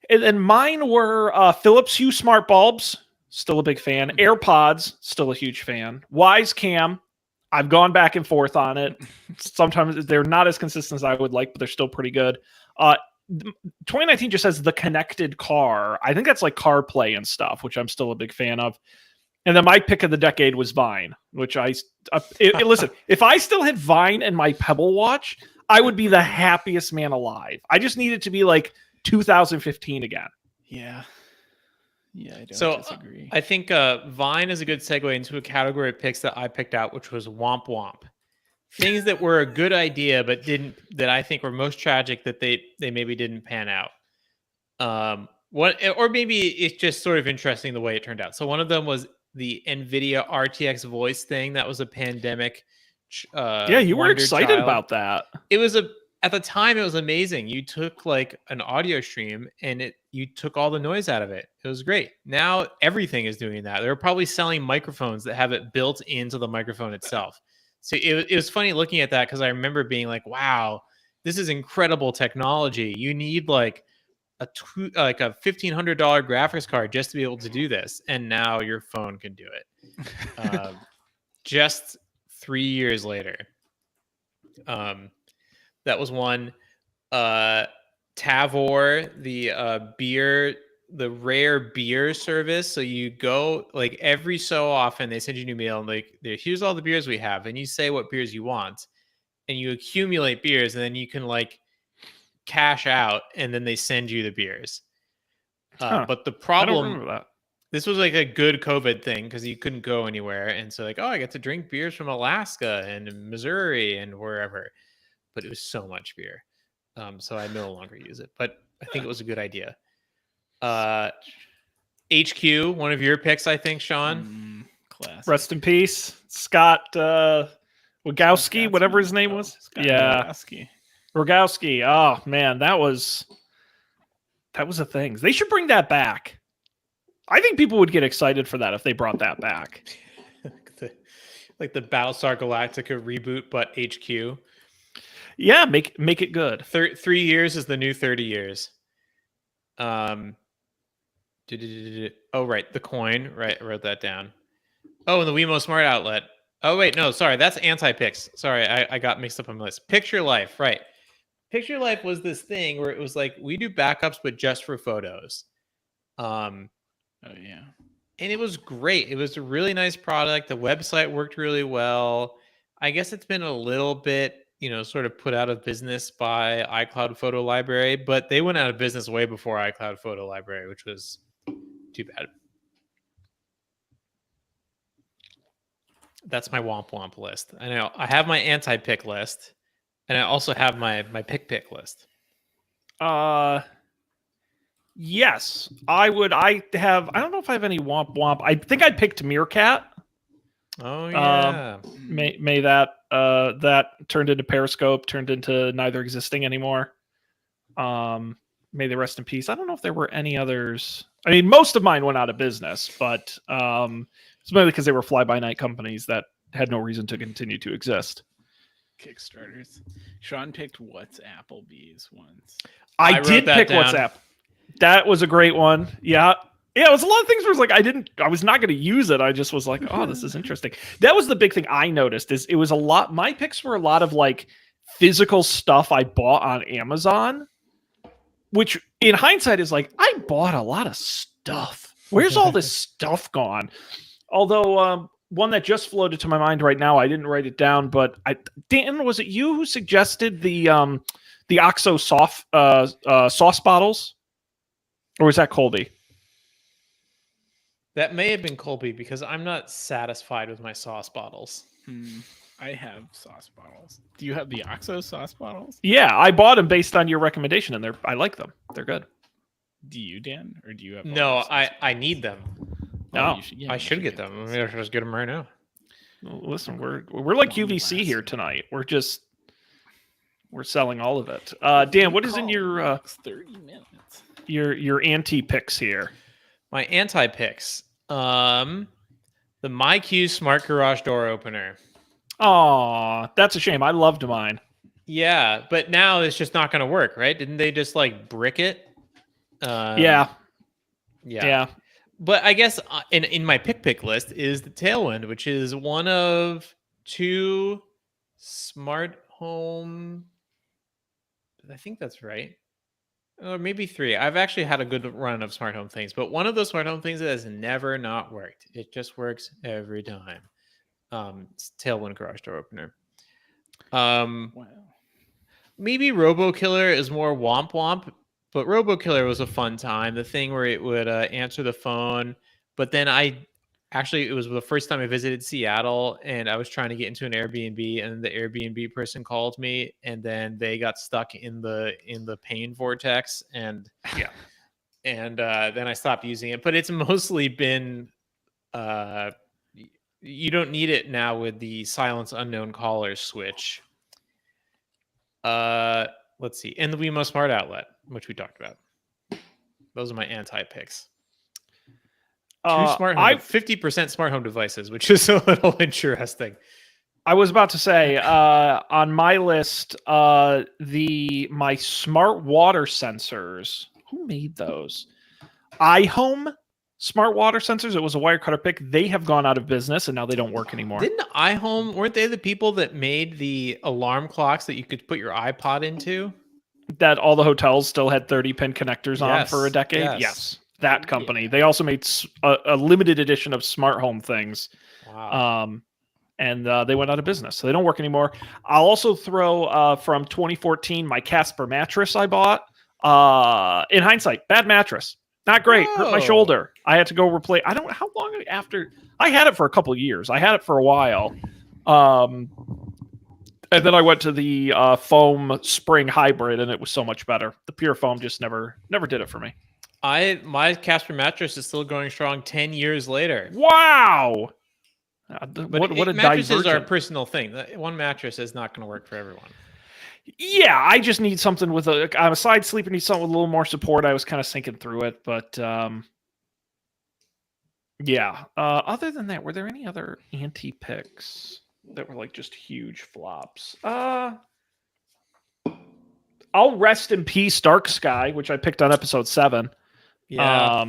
then mine were Philips Hue smart bulbs. Still a big fan. AirPods. Still a huge fan. Wise Cam. I've gone back and forth on it. Sometimes they're not as consistent as I would like, but they're still pretty good. 2019 just says the connected car. I think that's like CarPlay and stuff, which I'm still a big fan of. And then my pick of the decade was Vine, which listen, if I still had Vine and my Pebble Watch, I would be the happiest man alive. I just need it to be like 2015 again. Yeah, I don't disagree. I think Vine is a good segue into a category of picks that I picked out, which was Womp Womp. Things that were a good idea, but that I think were most tragic that they maybe didn't pan out. Or maybe it's just sort of interesting the way it turned out. So one of them was the NVIDIA RTX voice thing. That was a pandemic. Yeah, you were excited about that. It was at the time it was amazing. You took like an audio stream and you took all the noise out of it. It was great. Now everything is doing that. They're probably selling microphones that have it built into the microphone itself. So it was funny looking at that because I remember being like, wow, this is incredible technology. You need like a $1,500 graphics card just to be able to do this. And now your phone can do it. Just 3 years later. That was one. Tavor, the beer, the rare beer service. So you go like every so often, they send you a new mail and like, here's all the beers we have, and you say what beers you want, and you accumulate beers, and then you can like cash out, and then they send you the beers. But the problem, I don't remember that. This was like a good COVID thing because you couldn't go anywhere, and so like, oh, I get to drink beers from Alaska and Missouri and wherever, but it was so much beer. So I no longer use it, but I think it was a good idea. HQ, one of your picks, I think, Sean. Classic. Rest in peace, Scott Rogowski, whatever his name was. Scott Rogowski. Oh man, that was a thing. They should bring that back. I think people would get excited for that if they brought that back. like the Battlestar Galactica reboot, but HQ. Yeah, make it good. 3 years is the new 30 years. Oh, right. The coin. Right. I wrote that down. Oh, and the Wemo Smart Outlet. Oh, wait. No, sorry. That's anti-pix. Sorry. I got mixed up on my list. Picture Life. Right. Picture Life was this thing where it was like, we do backups, but just for photos. Oh, yeah. And it was great. It was a really nice product. The website worked really well. I guess it's been a little bit, sort of put out of business by iCloud Photo Library, but they went out of business way before iCloud Photo Library, which was too bad. That's my womp womp list. I know I have my anti-pick list, and I also have my pick list. Yes, I would. I don't know if I have any womp womp. I think I picked Meerkat. Oh yeah. May that that turned into Periscope, turned into neither existing anymore. May they rest in peace. I don't know if there were any others. I mean, most of mine went out of business, but it's mainly because they were fly-by-night companies that had no reason to continue to exist. Kickstarters. Sean picked What's Applebee's once. I did pick down. WhatsApp. That was a great one. Yeah. Yeah, it was a lot of things where it was like I was not going to use it. I just was like, oh, this is interesting. That was the big thing I noticed is it was a lot. My picks were a lot of like physical stuff I bought on Amazon, which in hindsight is like, I bought a lot of stuff. Where's all this stuff gone? Although one that just floated to my mind right now, I didn't write it down, but Dan, was it you who suggested the OXO sauce bottles? Or was that Colby? That may have been Colby because I'm not satisfied with my sauce bottles. I have sauce bottles. Do you have the OXO sauce bottles? Yeah, I bought them based on your recommendation, and I like them. They're good. Do you, Dan, or do you have? No, I need them. No, I should get them. I should just get them right now. Well, listen, we're like UVC here tonight. We're selling all of it. Dan, what is in your 30 minutes? Your anti-picks here? My anti-picks. The MyQ Smart Garage Door Opener. Oh, that's a shame. I loved mine. Yeah, but now it's just not going to work, right? Didn't they just like brick it? Yeah. But I guess in my pick list is the Tailwind, which is one of two smart home. I think that's right. Or maybe three. I've actually had a good run of smart home things, but one of those smart home things that has never not worked. It just works every time. It's Tailwind Garage Door Opener. Wow. Maybe RoboKiller is more womp womp, but RoboKiller was a fun time. The thing where it would answer the phone, but then it was the first time I visited Seattle, and I was trying to get into an Airbnb, and the Airbnb person called me, and then they got stuck in the pain vortex, and then I stopped using it. But it's mostly been you don't need it now with the silence unknown callers switch. Let's see, and the Wemo Smart Outlet, which we talked about. Those are my anti-picks. 50% smart home devices, which is a little interesting. I was about to say on my list, my smart water sensors. Who made those? iHome smart water sensors. It was a Wirecutter pick. They have gone out of business, and now they don't work anymore. Didn't iHome, weren't they the people that made the alarm clocks that you could put your iPod into? That all the hotels still had 30-pin connectors on for a Yes, decade? yes. That company. Yeah. They also made a limited edition of smart home things. Wow. And they went out of business, so they don't work anymore. I'll also throw from 2014 my Casper mattress I bought. In hindsight, bad mattress. Not great. Hurt my Whoa. shoulder. I had to go replace. I don't know how long after. I had it for a couple of years. I had it for a while. And then I went to the foam spring hybrid, and it was so much better. The pure foam just never did it for me. My Casper mattress is still going strong 10 years later. Wow. But What a mattresses are a divergent. personal thing. One mattress is not going to work for everyone. Yeah, I just need something with I'm a side sleeper, need something with a little more support. I was kind of sinking through it, but yeah. Other than that, were there any other anti-picks that were like just huge flops? I'll rest in peace, Dark Sky, which I picked on episode 7. Yeah.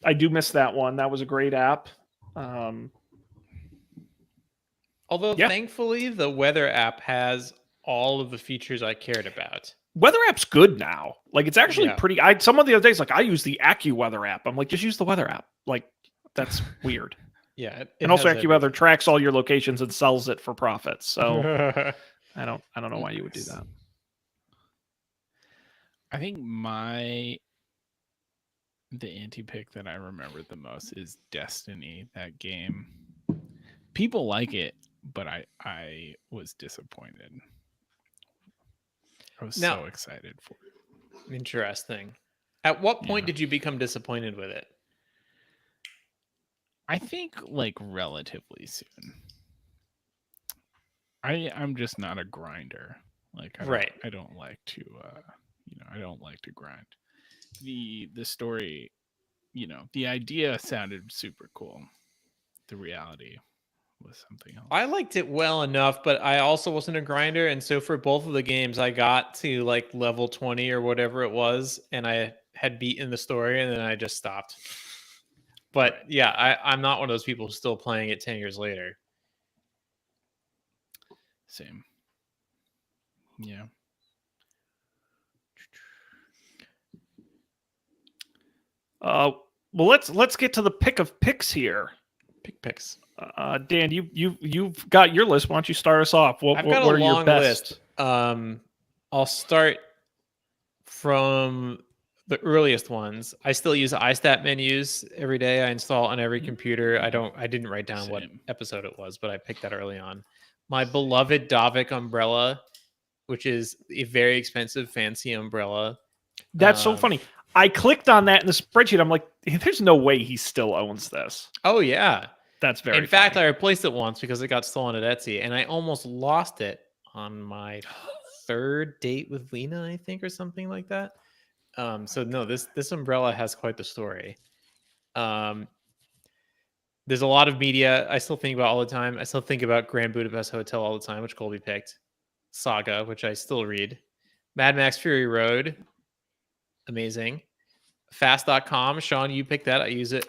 I do miss that one. That was a great app. Although yeah. thankfully the weather app has all of the features I cared about. Weather app's good now. Like it's actually Yeah. pretty. Some of the other days, like I use the AccuWeather app. I'm like, just use the weather app. Like that's weird. Yeah. And also AccuWeather tracks all your locations and sells it for profit. So I don't know why you would do that. I think the anti-pick that I remember the most is Destiny, that game. People like it, but I was disappointed. I was so excited for it. Interesting. At what point did you become disappointed with it? I think like relatively soon. I'm just not a grinder. Like I don't like to I don't like to grind. The story, the idea sounded super cool. The reality was something else. I liked it well enough, but I also wasn't a grinder, and so for both of the games I got to like level 20 or whatever it was, and I had beaten the story, and then I just stopped. But yeah, I'm not one of those people who's still playing it 10 years later. Same. Yeah. Well, let's get to the pick of picks here. Picks. Dan, you've got your list. Why don't you start us off? I've got what a are long your best? list. I'll start from the earliest ones. I still use iStat menus every day. I install on every computer. I didn't write down what episode it was, but I picked that early on. My beloved Davik umbrella, which is a very expensive, fancy umbrella. That's so funny. I clicked on that in the spreadsheet. I'm like, there's no way he still owns this. Oh, yeah. That's very In fact, I replaced it once because it got stolen at Etsy, and I almost lost it on my third date with Lena, I think, or something like that. So no, this umbrella has quite the story. There's a lot of media I still think about all the time. I still think about Grand Budapest Hotel all the time, which Colby picked. Saga, which I still read. Mad Max Fury Road. Amazing. Fast.com. Sean, you picked that. I use it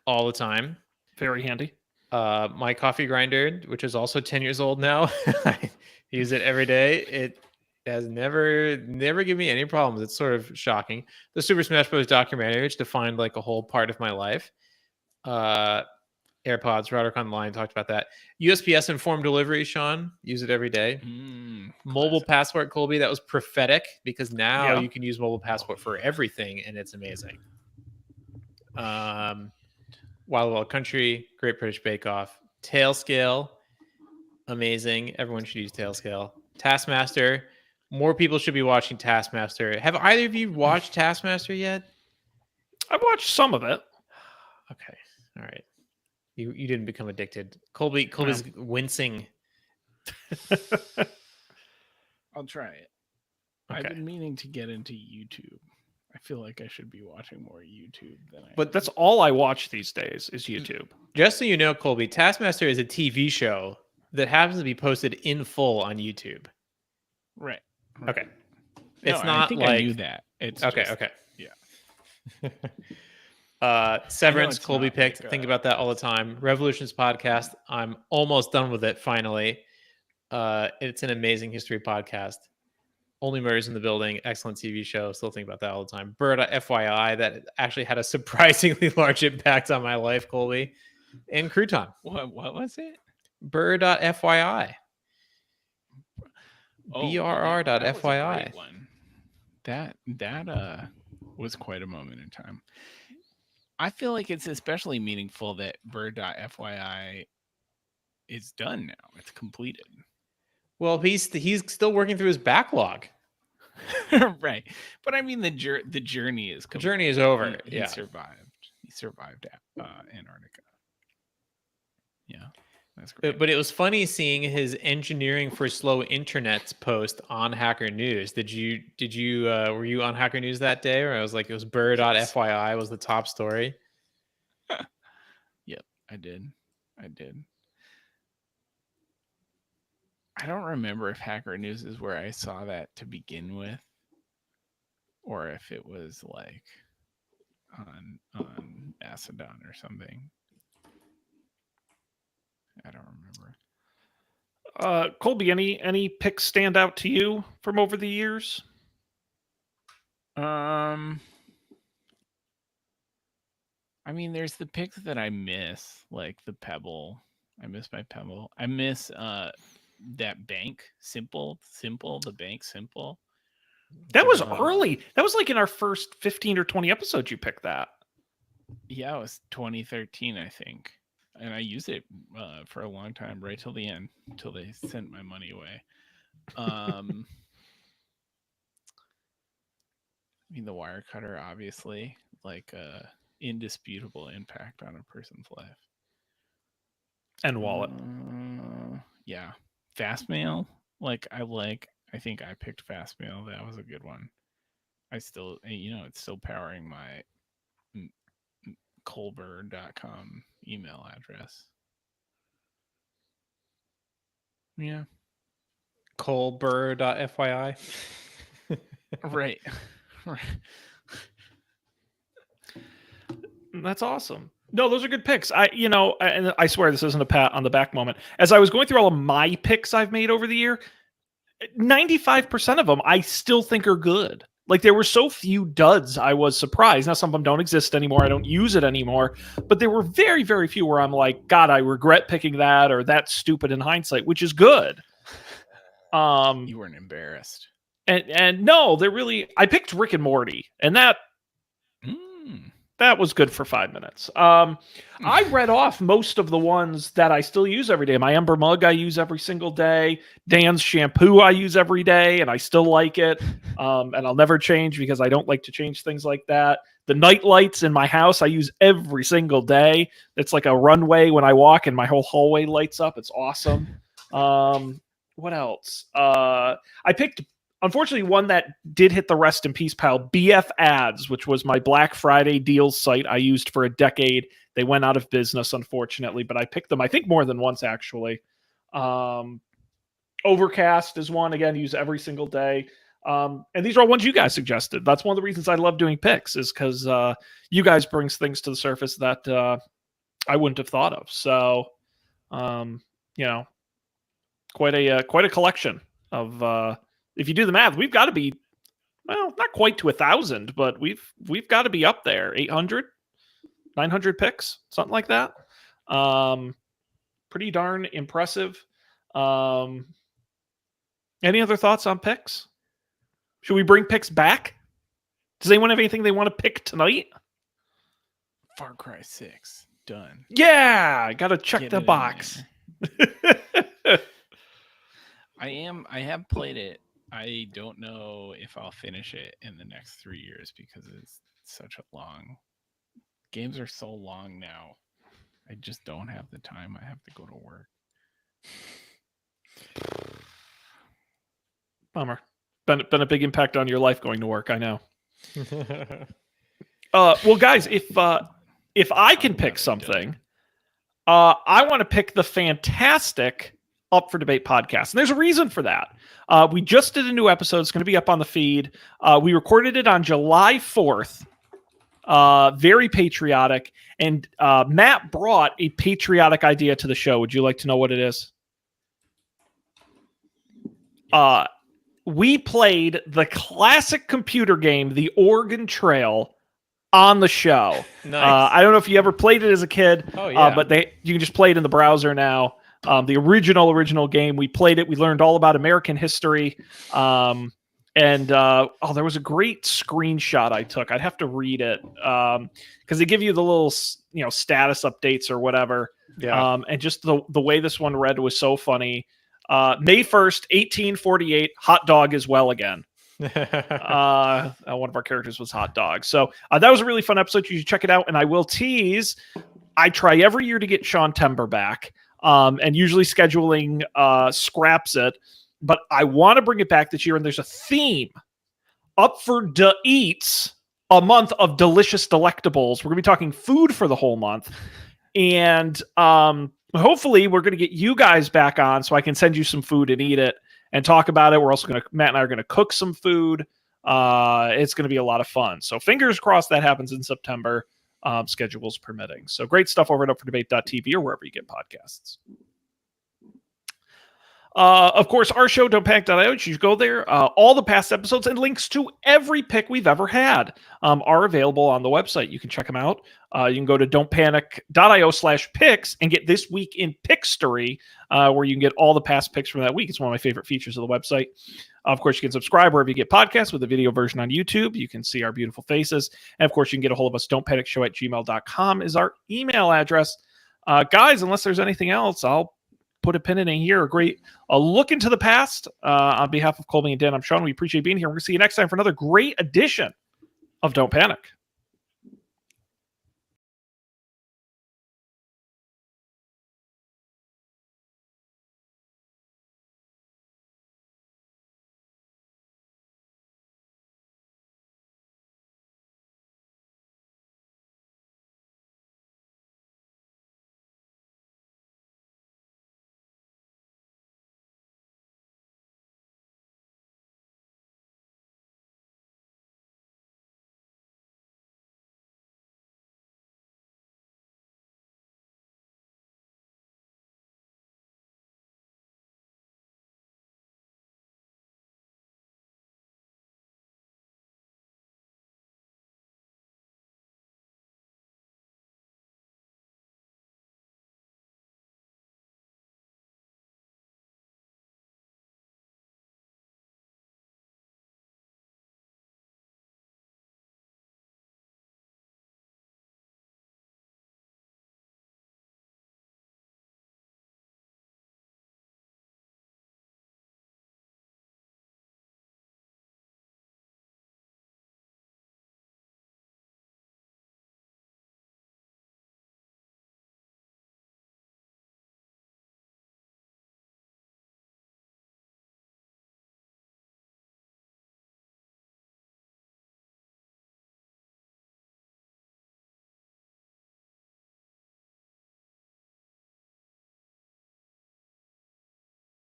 all the time. Very handy. My coffee grinder, which is also 10 years old now. I use it every day. It has never given me any problems. It's sort of shocking. The Super Smash Bros. Documentary, which defined like a whole part of my life. AirPods, Roderick Online talked about that. USPS Informed Delivery, Sean, use it every day. Mobile Passport, Colby, that was prophetic because now you can use Mobile Passport for everything, and it's amazing. Wild Wild Country, Great British Bake Off, Tailscale, amazing. Everyone should use Tailscale. Taskmaster, more people should be watching Taskmaster. Have either of you watched Taskmaster yet? I've watched some of it. Okay, all right. You didn't become addicted. Colby's wincing. I'll try it. Okay. I've been meaning to get into YouTube. I feel like I should be watching more YouTube than I. But that's all I watch these days is YouTube. Just so you know, Colby, Taskmaster is a TV show that happens to be posted in full on YouTube. Right. Okay. No, It's not I think like I knew that. It's okay. just, Okay. Yeah. Severance, Colby picked. Like Think about that all the time. Revolutions podcast. I'm almost done with it finally. It's an amazing history podcast. Only Murders in the Building. Excellent TV show. Still think about that all the time. FYI, that actually had a surprisingly large impact on my life, Colby. And Crouton. What was it? FYI. BRR.FYI. That was quite a moment in time. I feel like it's especially meaningful that Bird.FYI is done now. It's completed. Well, he's still working through his backlog. Right. But I mean the journey is complete. The journey is over. He survived. He survived Antarctica. Yeah. That's great. But it was funny seeing his engineering for slow internets post on Hacker News. Were you on Hacker News that day? Or I was like, it was Bird.FYI was the top story. Yep, I did. I don't remember if Hacker News is where I saw that to begin with, or if it was like on Macedon or something. I don't remember. Colby, any picks stand out to you from over the years? I mean, there's the picks that I miss, like the Pebble. I miss my Pebble. I miss that bank simple, the bank simple. That was early. That was like in our first 15 or 20 episodes you picked that. Yeah, it was 2013, I think. And I used it for a long time, right till the end, until they sent my money away. I mean, the wire cutter, obviously, like indisputable impact on a person's life. And wallet. Yeah. Fastmail, I think I picked Fastmail. That was a good one. I still, it's still powering my Colbert.com email address. Yeah. Colbert.FYI. Right. That's awesome. No, those are good picks. And I swear this isn't a pat on the back moment. As I was going through all of my picks I've made over the year, 95% of them I still think are good. Like, there were so few duds, I was surprised. Now, some of them don't exist anymore. I don't use it anymore. But there were very, very few where I'm like, God, I regret picking that, or that's stupid in hindsight, which is good. You weren't embarrassed. And no, I picked Rick and Morty, and that was good for 5 minutes. I read off most of the ones that I still use every day. My Ember mug I use every single day. Dan's shampoo I use every day, and I still like it. And I'll never change because I don't like to change things like that. The night lights in my house I use every single day. It's like a runway when I walk, and my whole hallway lights up. It's awesome. What else? I picked, unfortunately, one that did hit the rest in peace pile, BF Ads, which was my Black Friday deals site I used for a decade. They went out of business, unfortunately, but I picked them, I think, more than once, actually. Overcast is one, again, use every single day. And these are all ones you guys suggested. That's one of the reasons I love doing picks, is because you guys brings things to the surface that I wouldn't have thought of. So, quite a collection of... if you do the math, we've got to be, well, not quite to 1,000, but we've got to be up there. 800, 900 picks, something like that. Pretty darn impressive. Any other thoughts on picks? Should we bring picks back? Does anyone have anything they want to pick tonight? Far Cry 6, done. Yeah, got to check the box. I have played it. I don't know if I'll finish it in the next 3 years because it's such a long... Games are so long now. I just don't have the time. I have to go to work. Bummer. Been a big impact on your life going to work, I know. Well, guys, if I can pick something, I want to pick the fantastic Up for Debate podcast. And there's a reason for that. We just did a new episode. It's going to be up on the feed. We recorded it on July 4th. very patriotic. And Matt brought a patriotic idea to the show. Would you like to know what it is? We played the classic computer game, The Oregon Trail, on the show. Nice. I don't know if you ever played it as a kid, Oh, yeah. but you can just play it in the browser now. The original game. We played it. We learned all about American history. There was a great screenshot I took. I'd have to read it because they give you the little, status updates or whatever. Yeah. And just the way this one read was so funny. May 1st, 1848, hot dog is well again. One of our characters was hot dog. So that was a really fun episode. You should check it out. And I will tease, I try every year to get Sean Tember back. And usually scheduling scraps it. But I want to bring it back this year. And there's a theme up for eats, a month of delicious delectables. We're going to be talking food for the whole month. And hopefully we're going to get you guys back on so I can send you some food and eat it and talk about it. We're also Matt and I are going to cook some food. It's going to be a lot of fun. So fingers crossed that happens in September, schedules permitting. So great stuff over at UpForDebate.tv or wherever you get podcasts. Of course, our show, don'tpanic.io, you should go there. All the past episodes and links to every pick we've ever had are available on the website. You can check them out. You can go to don'tpanic.io/picks and get This Week in Pickstory, where you can get all the past picks from that week. It's one of my favorite features of the website. Of course, you can subscribe wherever you get podcasts with a video version on YouTube. You can see our beautiful faces. And of course, you can get a hold of us. don'tpanicshow@gmail.com is our email address. Guys, unless there's anything else, I'll put a pin in here. A look into the past. On behalf of Colby and Dan, I'm Sean. We appreciate being here. We're going to see you next time for another great edition of Don't Panic.